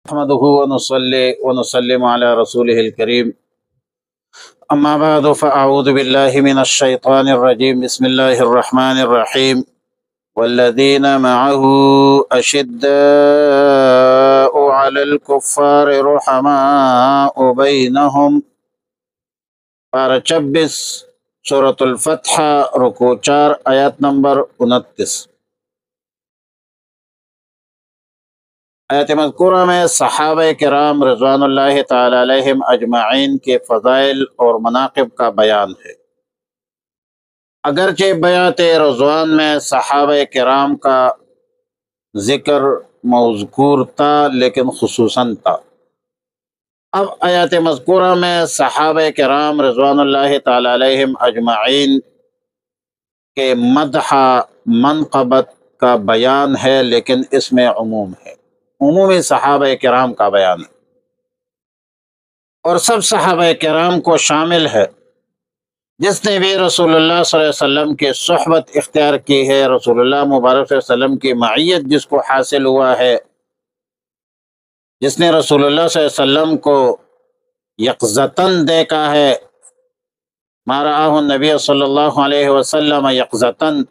نحمده ونصلي ونسلم على رسوله الكريم أما بعد فأعوذ بالله من الشيطان الرجيم بسم الله الرحمن الرحيم والذين معه أشداء على الكفار رحماء بينهم پارہ 26 سورة الفتح رکوع 4 آیات نمبر 29۔ آیت مذکورہ میں صحابہ کرام رضوان اللہ تعالی علیہم اجمعین کے فضائل اور مناقب کا بیان ہے۔ اگرچہ بیعت رضوان میں صحابہ کرام کا ذکر مذکور تھا لیکن خصوصاً تھا۔ اب آیات مذکورہ میں صحابہ کرام رضوان اللہ تعالی علیہم اجمعین کے مدح منقبت کا بیان ہے، لیکن اس میں عموم ہے، عمومی صحابہ کرام کا بیان ہے، اور سب صحابہ کرام کو شامل ہے۔ جس نے بھی رسول اللہ صلی اللہ علیہ وسلم کی صحبت اختیار کی ہے، رسول اللہ مبارک صلی اللہ علیہ وسلم کی معیت جس کو حاصل ہوا ہے، جس نے رسول اللہ صلی اللہ علیہ وسلم کو یقظتاً دیکھا ہے، ما رآہ النبی صلی اللہ علیہ وسلم یقظتاً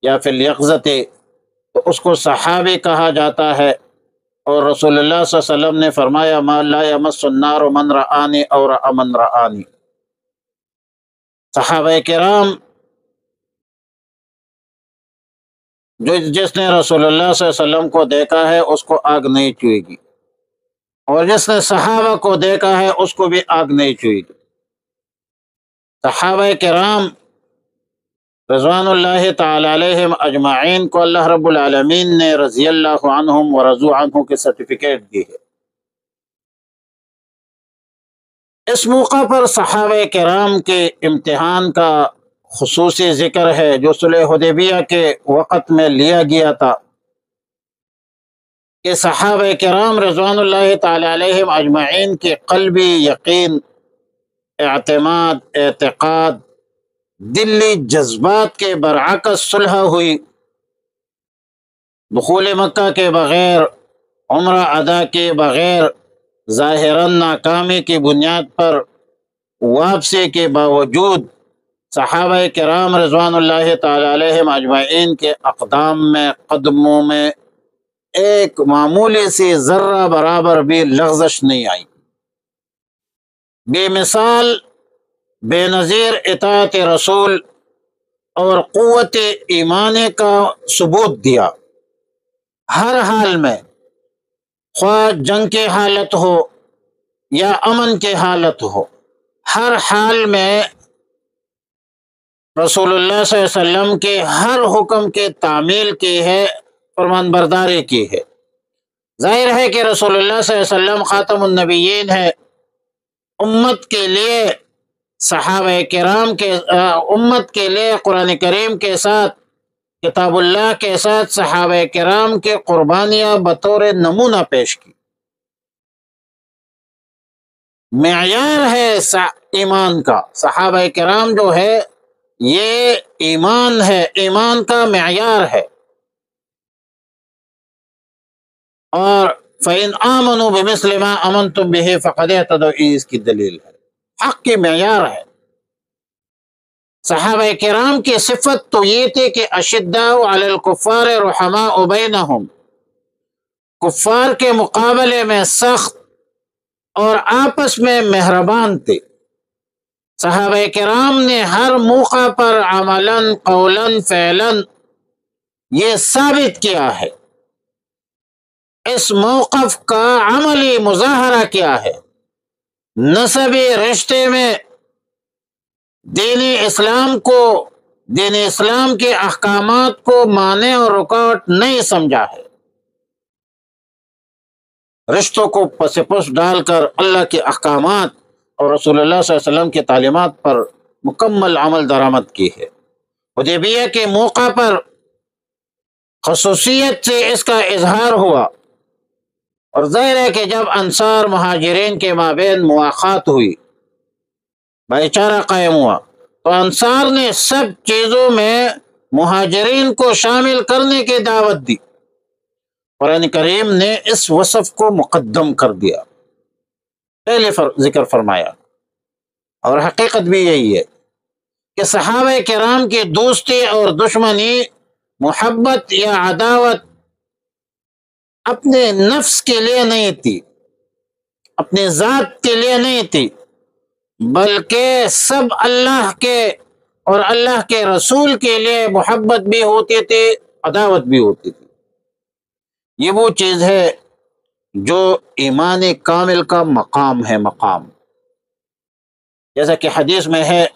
یا فی الیقظۃ، تو اس کو صحابی کہا جاتا ہے۔ اور رسول اللہ صلی اللہ علیہ وسلم نے فرمایا ما لا یمس النار من رآنی او رأى من رآنی۔ صحابہ کرام جس نے رسول اللہ صلی اللہ علیہ وسلم کو دیکھا ہے اس کو آگ نہیں چھوئے گی، اور جس نے صحابہ کو دیکھا ہے اس کو بھی آگ نہیں چھوئے گی۔ صحابہ کرام رضوان اللہ تعالی علیہم اجمعین کو اللہ رب العالمین نے رضی اللہ عنہم ورضوا عنہ کے سرٹیفکیٹ دی ہے۔ اس موقع پر صحابہ کرام کے امتحان کا خصوصی ذکر ہے جو صلح حدیبیہ کے وقت میں لیا گیا تھا، کہ صحابہ کرام رضوان اللہ تعالی علیہم اجمعین کے قلبی یقین، اعتماد، اعتقاد، دلی جذبات کے برعکس صلح ہوئی۔ دخول مکہ کے بغیر، عمرہ ادا کے بغیر، ظاہراً ناکامی کی بنیاد پر واپسی کے باوجود صحابہ کرام رضوان اللہ تعالی علیہم اجمعین کے اقدام میں، قدموں میں ایک معمولی سی ذرہ برابر بھی لغزش نہیں آئی۔ بے مثال، بے نظیر اطاعت رسول اور قوت ایمان کا ثبوت دیا۔ ہر حال میں، خواہ جنگ کی حالت ہو یا امن کی حالت ہو، ہر حال میں رسول اللہ صلی اللہ علیہ وسلم کے ہر حکم کی تعمیل کی ہے، فرمان برداری کی ہے۔ ظاہر ہے کہ رسول اللہ صلی اللہ علیہ وسلم خاتم النبیین ہے، امت کے لیے صحابہ کرام کے امت کے لیے قرآن کریم کے ساتھ، کتاب اللہ کے ساتھ صحابہ کرام کے قربانیاں بطور نمونہ پیش کی۔ معیار ہے ایمان کا، صحابہ کرام جو ہے یہ ایمان ہے، ایمان کا معیار ہے۔ اور فَإِنْ آمَنُوا بِمِثْلِ مَا آمَنْتُمْ بِهِ فَقَدِ اهْتَدَوْا، اس کی دلیل ہے، حق کی معیار ہے۔ صحابہ کرام کی صفت تو یہ تھی کہ اشداء علی الکفار رحماء بینہم، کفار کے مقابلے میں سخت اور آپس میں مہربان تھے۔ صحابہ کرام نے ہر موقع پر عملاً، قولاً، فعلاً یہ ثابت کیا ہے، اس موقف کا عملی مظاہرہ کیا ہے۔ نسبی رشتے میں دین اسلام کے احکامات کو مانع اور رکاوٹ نہیں سمجھا ہے، رشتوں کو پس پس ڈال کر اللہ کے احکامات اور رسول اللہ صلی اللہ علیہ وسلم کی تعلیمات پر مکمل عمل درآمد کی ہے۔ حدیبیہ کے موقع پر خصوصیت سے اس کا اظہار ہوا، اور ظاہر ہے کہ جب انصار مہاجرین کے مابین مواخات ہوئی، بھائی چارہ قائم ہوا، تو انصار نے سب چیزوں میں مہاجرین کو شامل کرنے کی دعوت دی، قرآن کریم نے اس وصف کو مقدم کر دیا، پہلے ذکر فرمایا، اور حقیقت بھی یہی ہے کہ صحابہ کرام کی دوستی اور دشمنی، محبت یا عداوت اپنے نفس کے لیے نہیں تھی، اپنی ذات کے لیے نہیں تھی، بلکہ سب اللہ کے اور اللہ کے رسول کے لیے محبت بھی ہوتی تھی، عداوت بھی ہوتی تھی۔ یہ وہ چیز ہے جو ایمان کامل کا مقام ہے، مقام، جیسا کہ حدیث میں ہے،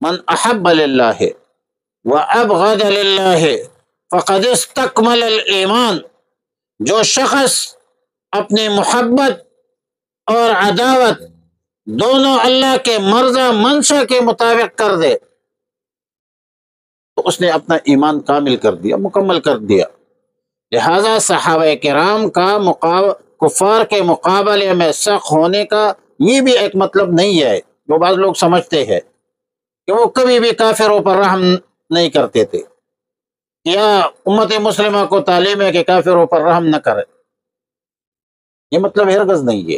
من احب للہ وابغض للہ فقد استکمل الایمان، جو شخص اپنی محبت اور عداوت دونوں اللہ کے مرضی منشا کے مطابق کر دے تو اس نے اپنا ایمان کامل کر دیا، مکمل کر دیا۔ لہذا صحابہ کرام کا کفار کے مقابلے میں سخت ہونے کا یہ بھی ایک مطلب نہیں ہے جو بعض لوگ سمجھتے ہیں کہ وہ کبھی بھی کافروں پر رحم نہیں کرتے تھے، یا امت مسلمہ کو تعلیم ہے کہ کافروں پر رحم نہ کرے۔ یہ مطلب ہرگز نہیں ہے۔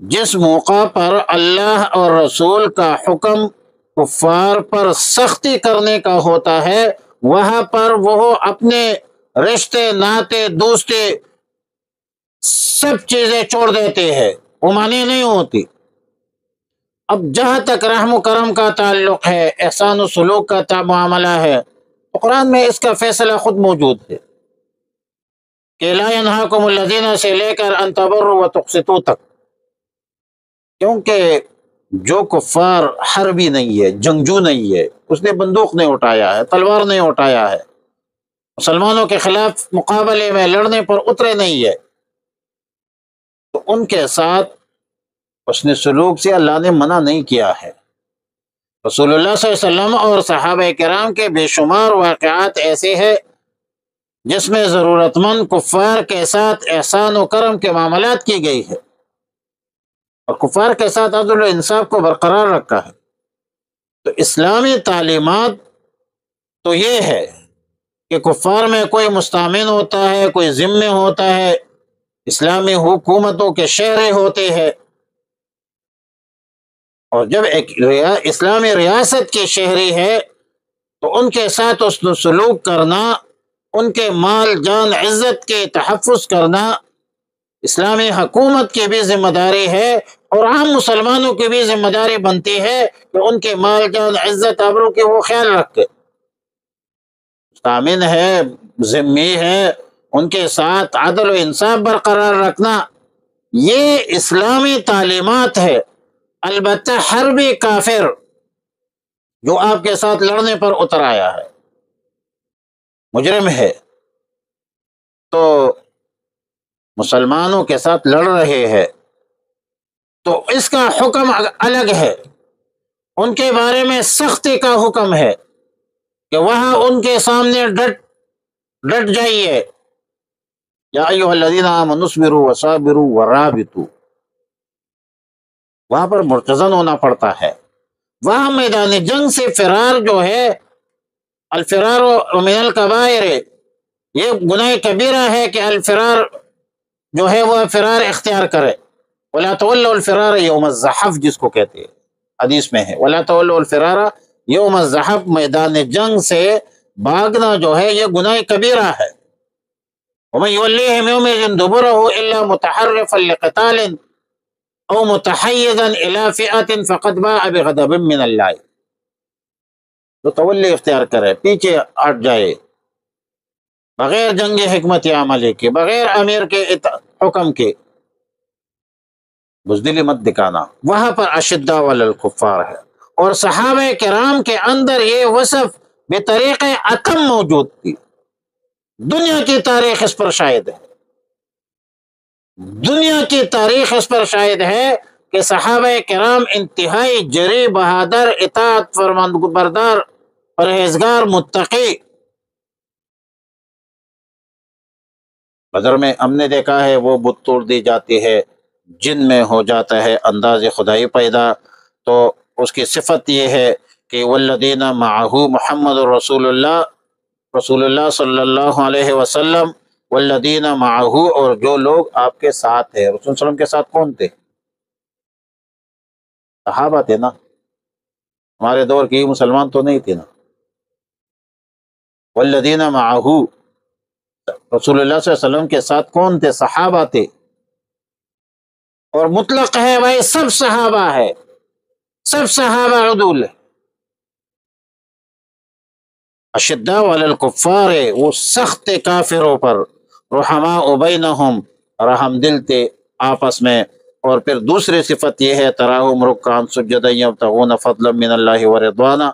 جس موقع پر اللہ اور رسول کا حکم کفار پر سختی کرنے کا ہوتا ہے، وہاں پر وہ اپنے رشتے، ناطے، دوستی، سب چیزیں چھوڑ دیتے ہیں، وہ مانی نہیں ہوتی۔ اب جہاں تک رحم و کرم کا تعلق ہے، احسان و سلوک کا معاملہ ہے، تو قرآن میں اس کا فیصلہ خود موجود ہے کہ لا ینہاکم الذین سے لے کر ان تبروا وتقسطوا تک، کیونکہ جو کفار حربی نہیں ہے، جنگجو نہیں ہے، اس نے بندوق نہیں اٹھایا ہے، تلوار نہیں اٹھایا ہے، مسلمانوں کے خلاف مقابلے میں لڑنے پر اترے نہیں ہے، تو ان کے ساتھ حسن سلوک سے اللہ نے منع نہیں کیا ہے۔ رسول اللہ صلی اللہ علیہ وسلم اور صحابہ کرام کے بے شمار واقعات ایسے ہیں جس میں ضرورت مند کفار کے ساتھ احسان و کرم کے معاملات کی گئی ہے، اور کفار کے ساتھ عدل و انصاف کو برقرار رکھا ہے۔ تو اسلامی تعلیمات تو یہ ہے کہ کفار میں کوئی مستامن ہوتا ہے، کوئی ذمہ ہوتا ہے، اسلامی حکومتوں کے شہری ہوتے ہیں، اور جب ایک اسلامی ریاست کی شہری ہے تو ان کے ساتھ حسن سلوک کرنا، ان کے مال جان عزت کے تحفظ کرنا اسلامی حکومت کی بھی ذمہ داری ہے، اور عام مسلمانوں کی بھی ذمہ داری بنتی ہے کہ ان کے مال جان عزت آبرو کے وہ خیال رکھے۔ مستامن ہے، ذمہ ہے، ان کے ساتھ عدل و انصاف برقرار رکھنا، یہ اسلامی تعلیمات ہے۔ البتہ حربی کافر جو آپ کے ساتھ لڑنے پر اتر آیا ہے، مجرم ہے، تو مسلمانوں کے ساتھ لڑ رہے ہیں، تو اس کا حکم الگ ہے، ان کے بارے میں سختی کا حکم ہے کہ وہاں ان کے سامنے ڈٹ جائیے، یا ایھا الذین آمنوا اصبروا وصابروا ورابطوا، وہاں پر مرتضن ہونا پڑتا ہے۔ وہاں میدان جنگ سے فرار جو ہے، الفرار من الکبائر، یہ گناہ کبیرہ ہے کہ الفرار جو ہے وہ فرار اختیار کرے۔ ولا تولوا الفرار یوم الزحف، جس کو کہتے ہیں، حدیث میں ہے ولا تولوا الفرار یوم الزحف، میدان جنگ سے بھاگنا جو ہے یہ گناہ کبیرہ ہے۔ ومن یولیہم یومئذ دبرہ الا متحرفا لقتال او متحیزا الی فئة فقد باء بغضب من اللہ، تو تولی اختیار کرے، پیچھے ہٹ جائے، بغیر جنگ حکمت عملی کے، بغیر امیر کے حکم کے، بزدلی مت دکھانا۔ وہاں پر اشداء علی الکفار ہے، اور صحابہ کرام کے اندر یہ وصف بطریق اتم موجود تھی۔ دنیا کی تاریخ اس پر شاہد ہے، دنیا کی تاریخ اس پر شاہد ہے کہ صحابہ کرام انتہائی جری، بہادر، اطاعت فرمانبردار، پرہیزگار، متقی۔ بدر میں ہم نے دیکھا ہے وہ بت توڑ دی جاتی ہے، جن میں ہو جاتا ہے انداز خدائی پیدا، تو اس کی صفت یہ ہے کہ والذین معہ محمد رسول اللہ، رسول اللہ صلی اللہ علیہ وسلم والذین معہ، اور جو لوگ آپ کے ساتھ تھے۔ رسول صلی اللہ علیہ وسلم کے ساتھ کون تھے؟ صحابہ تھے نا، ہمارے دور کے مسلمان تو نہیں تھے نا۔ والذین معہ، رسول اللہ صلی اللہ علیہ وسلم کے ساتھ کون تھے؟ صحابہ تھے، اور مطلق ہے بھائی، سب صحابہ ہے، سب صحابہ عدول ہے۔ اشداء علی الکفار، وہ سخت کافروں پر، رحماء بینہم، رحم دل تھے آپس میں۔ اور پھر دوسری صفت یہ ہے تراہم رکعا سجدا یبتغون فضلا من اللہ ورضوانا۔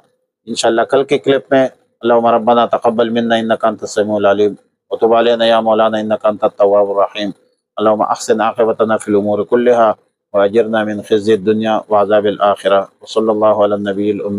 انشاءاللہ کل کے کلپ میں اللہم ربنا تقبل منا انک انت السمیع العلیم وتب علینا یا مولانا انک انت التواب الرحیم، اللہم احسن عاقبتنا فی الامور کلها واجرنا من خزي الدنیا وعذاب الآخرہ، وصلی اللہ علی النبی الأمی۔